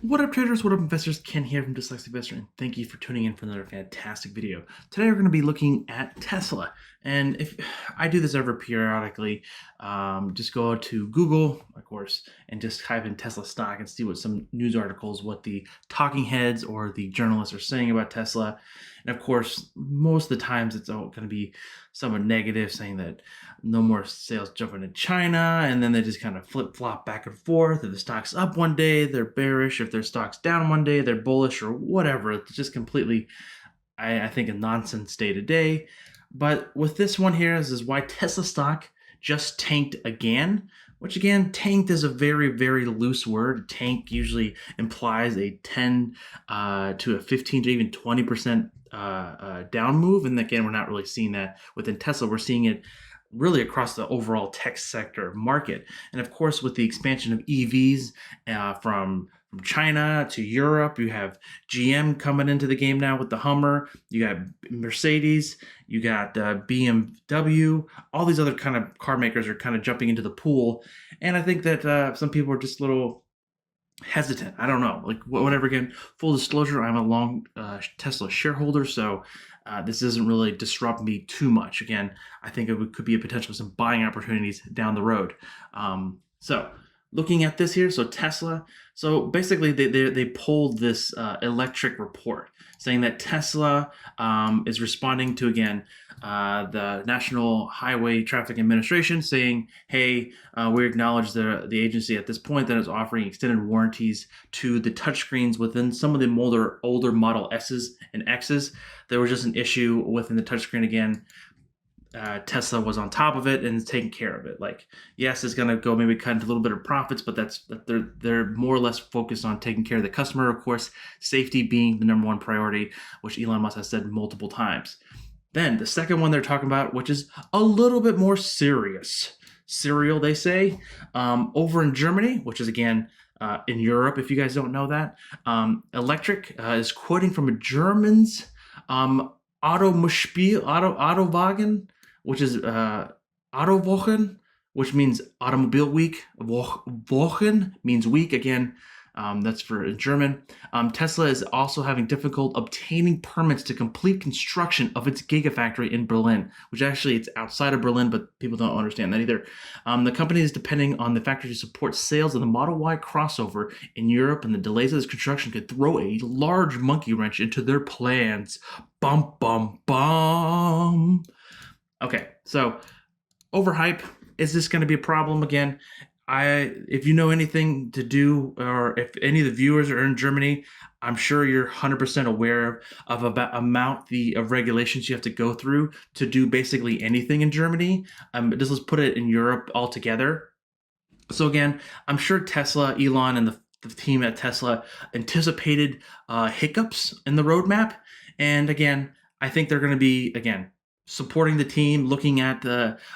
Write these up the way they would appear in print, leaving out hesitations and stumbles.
What up, traders? What up, investors? Ken here from Dyslexic Investor, and thank you for tuning in for another fantastic video. Today, we're going to be looking at Tesla. And if I do this ever periodically, just go to Google, of course, and just type in Tesla stock and see what some news articles, what the talking heads or the journalists are saying about Tesla. And of course, most of the times it's all going to be somewhat negative, saying that no more sales jumping to China, and then they just kind of flip-flop back and forth. If the stock's up one day, they're bearish. If their stock's down one day, they're bullish, or whatever. It's just completely, I think, a nonsense day to day. But with this one here, this is why Tesla stock just tanked again. Which again, tanked is a very, very loose word. Tank usually implies a 10 to a 15 to even 20% down move. And again, we're not really seeing that within Tesla. We're seeing it really across the overall tech sector market. And of course, with the expansion of EVs from China to Europe, you have GM coming into the game now with the Hummer, you got Mercedes, you got BMW, all these other kind of car makers are kind of jumping into the pool. And I think that some people are just a little hesitant. I don't know, like whatever. Again, full disclosure, I'm a long Tesla shareholder, so this doesn't really disrupt me too much. Again, I think it could be a potential some buying opportunities down the road. So looking at this here, so Tesla, so basically they pulled this electric report saying that Tesla is responding to, again, the National Highway Traffic Administration saying, hey, we acknowledge the agency at this point that is offering extended warranties to the touchscreens within some of the older Model S's and X's. There was just an issue within the touchscreen again. Tesla was on top of it and is taking care of it. Like, yes, it's going to go maybe cut into a little bit of profits, but they're more or less focused on taking care of the customer. Of course, safety being the number one priority, which Elon Musk has said multiple times. Then the second one they're talking about, which is a little bit more serious, cereal, they say, over in Germany, which is again in Europe, if you guys don't know that, Electric is quoting from a German's Autowagen, which is Autowochen, which means automobile week. Wochen means week. Again, that's for German. Tesla is also having difficult obtaining permits to complete construction of its Gigafactory in Berlin, which actually it's outside of Berlin, but people don't understand that either. The company is depending on the factory to support sales of the Model Y crossover in Europe, and the delays of this construction could throw a large monkey wrench into their plans. Bum, bum, bum. Okay, so overhype. Is this going to be a problem again? If you know anything to do, or if any of the viewers are in Germany, I'm sure you're 100% aware of about amount of regulations you have to go through to do basically anything in Germany. Let's put it in Europe altogether. So again, I'm sure Tesla, Elon, and the team at Tesla anticipated hiccups in the roadmap. And again, I think they're going to be, again, supporting the team, looking at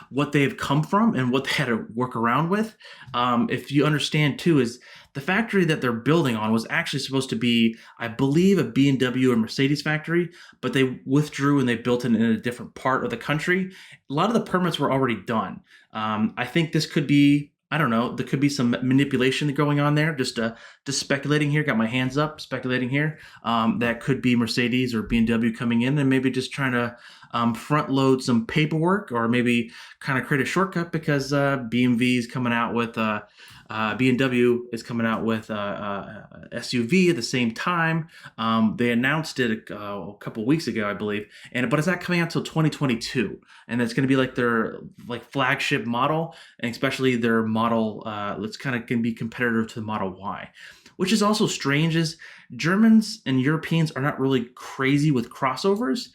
what they've come from and what they had to work around with. If you understand too, is the factory that they're building on was actually supposed to be, I believe, a BMW or Mercedes factory, but they withdrew and they built it in a different part of the country. A lot of the permits were already done. I think this could be, I don't know, there could be some manipulation going on there. Just speculating here, got my hands up, speculating here. That could be Mercedes or BMW coming in and maybe just trying to front load some paperwork, or maybe kind of create a shortcut because BMW is coming out with BMW is coming out with SUV at the same time. They announced it a couple weeks ago, I believe, but it's not coming out till 2022, and it's going to be like their flagship model, and especially their model. It's kind of can be competitive to the Model Y, which is also strange. Is Germans and Europeans are not really crazy with crossovers.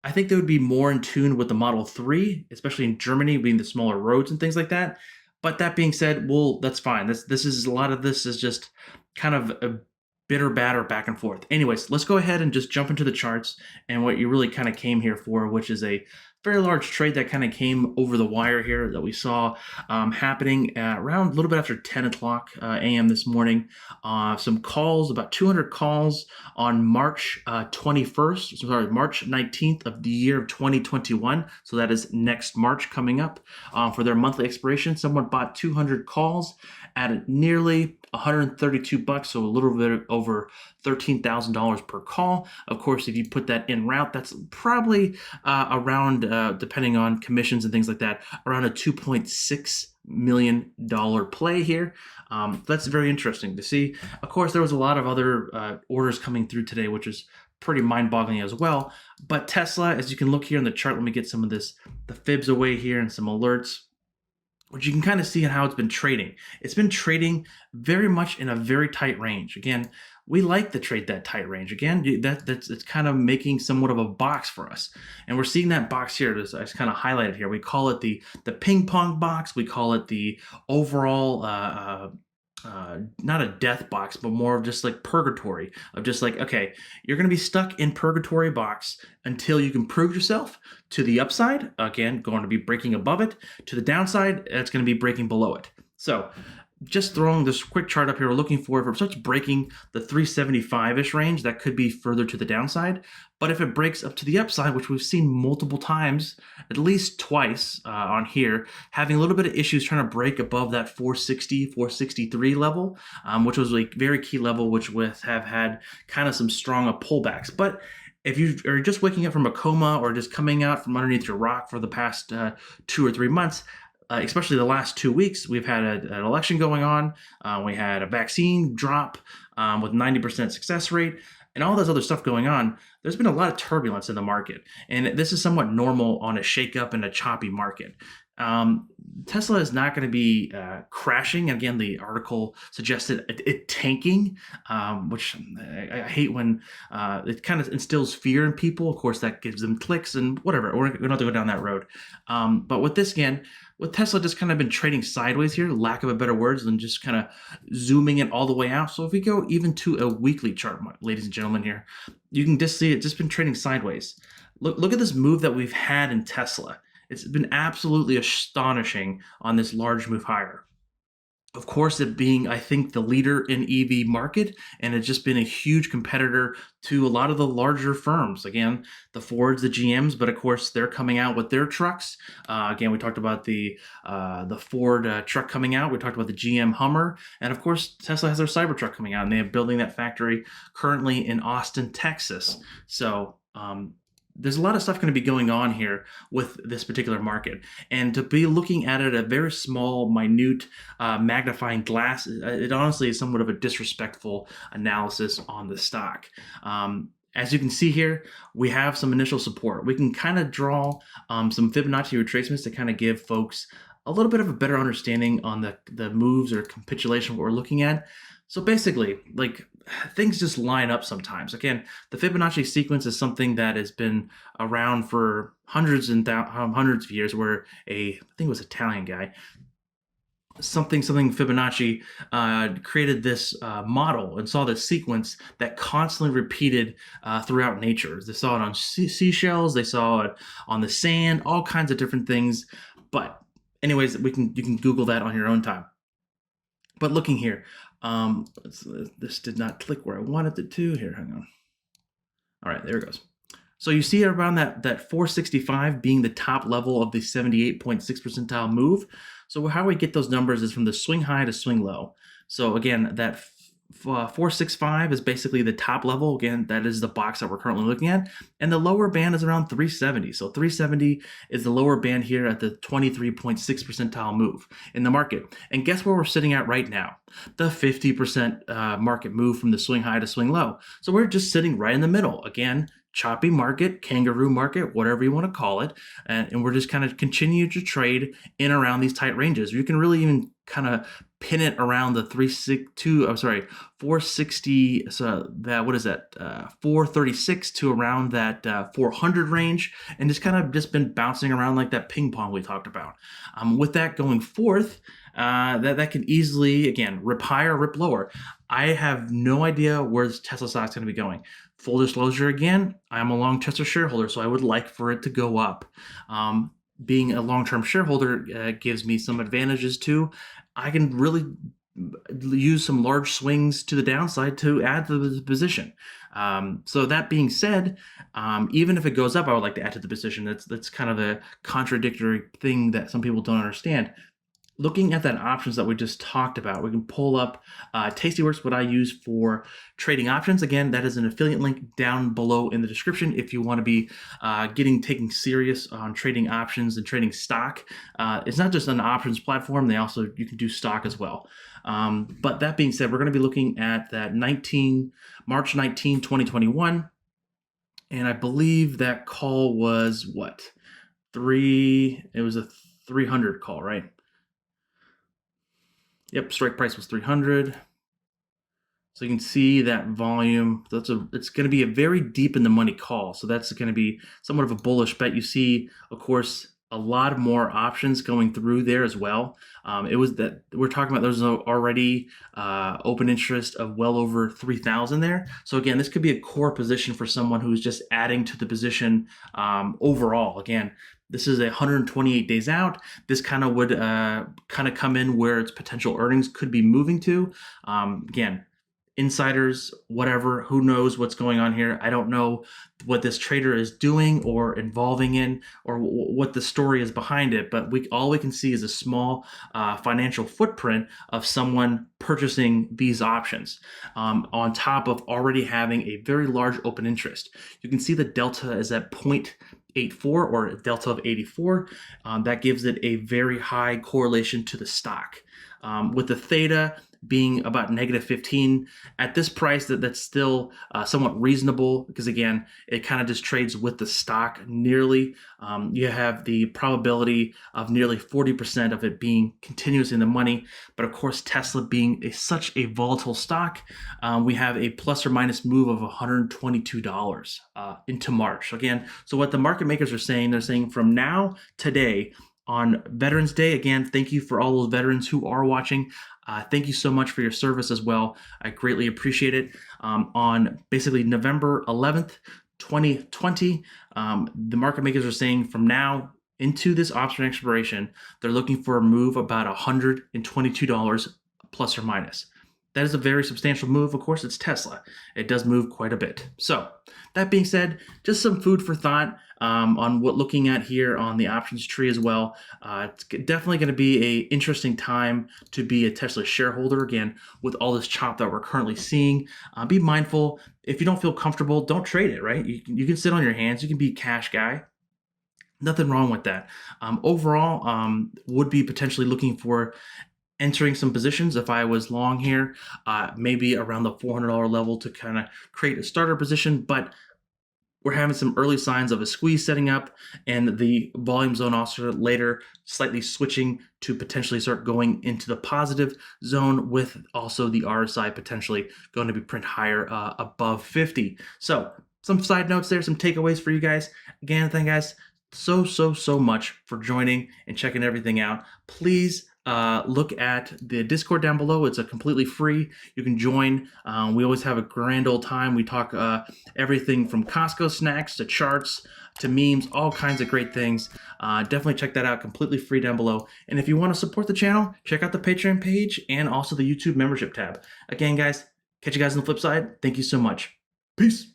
I think they would be more in tune with the Model 3, especially in Germany, being the smaller roads and things like that. But that being said, well, that's fine. This is a lot of this is just kind of a bitter batter back and forth. Anyways, let's go ahead and just jump into the charts and what you really kind of came here for, which is a very large trade that kind of came over the wire here that we saw happening around a little bit after 10 o'clock a.m. this morning. Some calls, about 200 calls on March 21st, sorry, March 19th of the year of 2021. So that is next March coming up for their monthly expiration. Someone bought 200 calls at nearly 132 bucks, so a little bit over $13,000 per call. Of course, if you put that in route, that's probably around, depending on commissions and things like that, around a $2.6 million play here. That's very interesting to see. Of course, there was a lot of other orders coming through today, which is pretty mind-boggling as well. But Tesla, as you can look here in the chart, let me get some of the fibs away here and some alerts, which you can kind of see how it's been trading. It's been trading very much in a very tight range. Again, we like to trade that tight range. Again, it's kind of making somewhat of a box for us. And we're seeing that box here, I just kind of highlighted here. We call it the ping pong box. We call it the overall, not a death box, but more of just like purgatory, of just like, okay, you're going to be stuck in purgatory box until you can prove yourself to the upside. Again, going to be breaking above it. To the downside, it's going to be breaking below it. So just throwing this quick chart up here, we're looking for, if it starts breaking the 375-ish range, that could be further to the downside. But if it breaks up to the upside, which we've seen multiple times, at least twice on here, having a little bit of issues trying to break above that 460, 463 level, which was a very key level, which have had kind of some strong pullbacks. But if you are just waking up from a coma or just coming out from underneath your rock for the past 2 or 3 months, especially the last 2 weeks, we've had an election going on. We had a vaccine drop with 90% success rate and all this other stuff going on. There's been a lot of turbulence in the market, and this is somewhat normal on a shakeup and a choppy market. Tesla is not going to be crashing. Again, the article suggested it tanking, which I hate when it kind of instills fear in people. Of course, that gives them clicks and whatever. We're not to go down that road. But with this, again, with Tesla just kind of been trading sideways here, lack of a better words, than just kind of zooming it all the way out. So if we go even to a weekly chart, ladies and gentlemen, here, you can just see it just been trading sideways. Look at this move that we've had in Tesla. It's been absolutely astonishing on this large move higher. Of course, it being, I think, the leader in EV market, and it's just been a huge competitor to a lot of the larger firms. Again, the Fords, the GMs, but of course, they're coming out with their trucks. Again, we talked about the Ford truck coming out. We talked about the GM Hummer. And of course, Tesla has their Cybertruck coming out, and they're building that factory currently in Austin, Texas. So, there's a lot of stuff going to be going on here with this particular market, and to be looking at it at a very small, minute magnifying glass, it honestly is somewhat of a disrespectful analysis on the stock. As you can see here, we have some initial support. We can kind of draw some Fibonacci retracements to kind of give folks a little bit of a better understanding on the moves or capitulation what we're looking at. So basically, like, things just line up sometimes. Again, the Fibonacci sequence is something that has been around for hundreds of years, where I think it was an Italian guy, something Fibonacci created this model and saw this sequence that constantly repeated throughout nature. They saw it on seashells, they saw it on the sand, all kinds of different things. But anyways, you can Google that on your own time. But looking here, this did not click where I wanted it to. Here, hang on. All right, there it goes. So you see around that 465 being the top level of the 78.6 percentile move. So how we get those numbers is from the swing high to swing low. So again, that 465 is basically the top level. Again, that is the box that we're currently looking at. And the lower band is around 370. So 370 is the lower band here at the 23.6 percentile move in the market. And guess where we're sitting at right now? The 50% market move from the swing high to swing low. So we're just sitting right in the middle. Again, choppy market, kangaroo market, whatever you want to call it. And we're just kind of continue to trade in around these tight ranges. You can really even kind of pin it around the 460, so that, what is that, 436 to around that 400 range, and just kind of been bouncing around like that ping pong we talked about. With that going forth, that can easily, again, rip higher, rip lower. I have no idea where this Tesla stock is going to be going. Full disclosure, again, I'm a long Tesla shareholder, so I would like for it to go up. Being a long-term shareholder gives me some advantages too. I can really use some large swings to the downside to add to the position. So that being said, even if it goes up, I would like to add to the position. That's kind of a contradictory thing that some people don't understand. looking at that options that we just talked about, we can pull up Tastyworks, what I use for trading options. Again, that is an affiliate link down below in the description if you want to be taking serious on trading options and trading stock. It's not just an options platform; you can do stock as well. But that being said, we're going to be looking at that March 19, 2021, and I believe that call was what? It was a 300 call, right? Yep, strike price was 300. So you can see that volume. It's going to be a very deep in the money call. So that's going to be somewhat of a bullish bet. You see, of course, a lot more options going through there as well. It was that we're talking about. There's already open interest of well over 3,000 there. So again, this could be a core position for someone who's just adding to the position overall. Again, this is 128 days out. This kind of would come in where its potential earnings could be moving to. Again, insiders, whatever, who knows what's going on here. I don't know what this trader is doing or involving in, or what the story is behind it, but all we can see is a small financial footprint of someone purchasing these options on top of already having a very large open interest. You can see the delta is at 0.84 or a delta of 84. That gives it a very high correlation to the stock. With the theta being about -15 at this price, that's still somewhat reasonable, because again, it kind of just trades with the stock nearly. You have the probability of nearly 40% of it being continuous in the money, but of course, Tesla being such a volatile stock, we have a plus or minus move of $122 into March. Again, so what the market makers are saying, they're saying from now today, on Veterans Day. Again, thank you for all those veterans who are watching. Thank you so much for your service as well. I greatly appreciate it. On basically November 11th, 2020, the market makers are saying from now into this option expiration, they're looking for a move about $122 plus or minus. That is a very substantial move. Of course, it's Tesla. It does move quite a bit. So that being said, just some food for thought on what looking at here on the options tree as well. It's definitely going to be an interesting time to be a Tesla shareholder, again, with all this chop that we're currently seeing. Be mindful. If you don't feel comfortable, don't trade it, right? You can sit on your hands. You can be a cash guy. Nothing wrong with that. Overall, would be potentially looking for entering some positions if I was long here, maybe around the $400 level to kind of create a starter position, but we're having some early signs of a squeeze setting up, and the volume zone also later slightly switching to potentially start going into the positive zone, with also the RSI potentially going to be print higher above 50. So some side notes there, some takeaways for you guys. Again, thank you guys so much for joining and checking everything out. Please look at the Discord down below. It's a completely free. You can join. We always have a grand old time. We talk everything from Costco snacks to charts to memes, all kinds of great things. Definitely check that out. Completely free down below. And if you want to support the channel, check out the Patreon page and also the YouTube membership tab. Again, guys, catch you guys on the flip side. Thank you so much. Peace.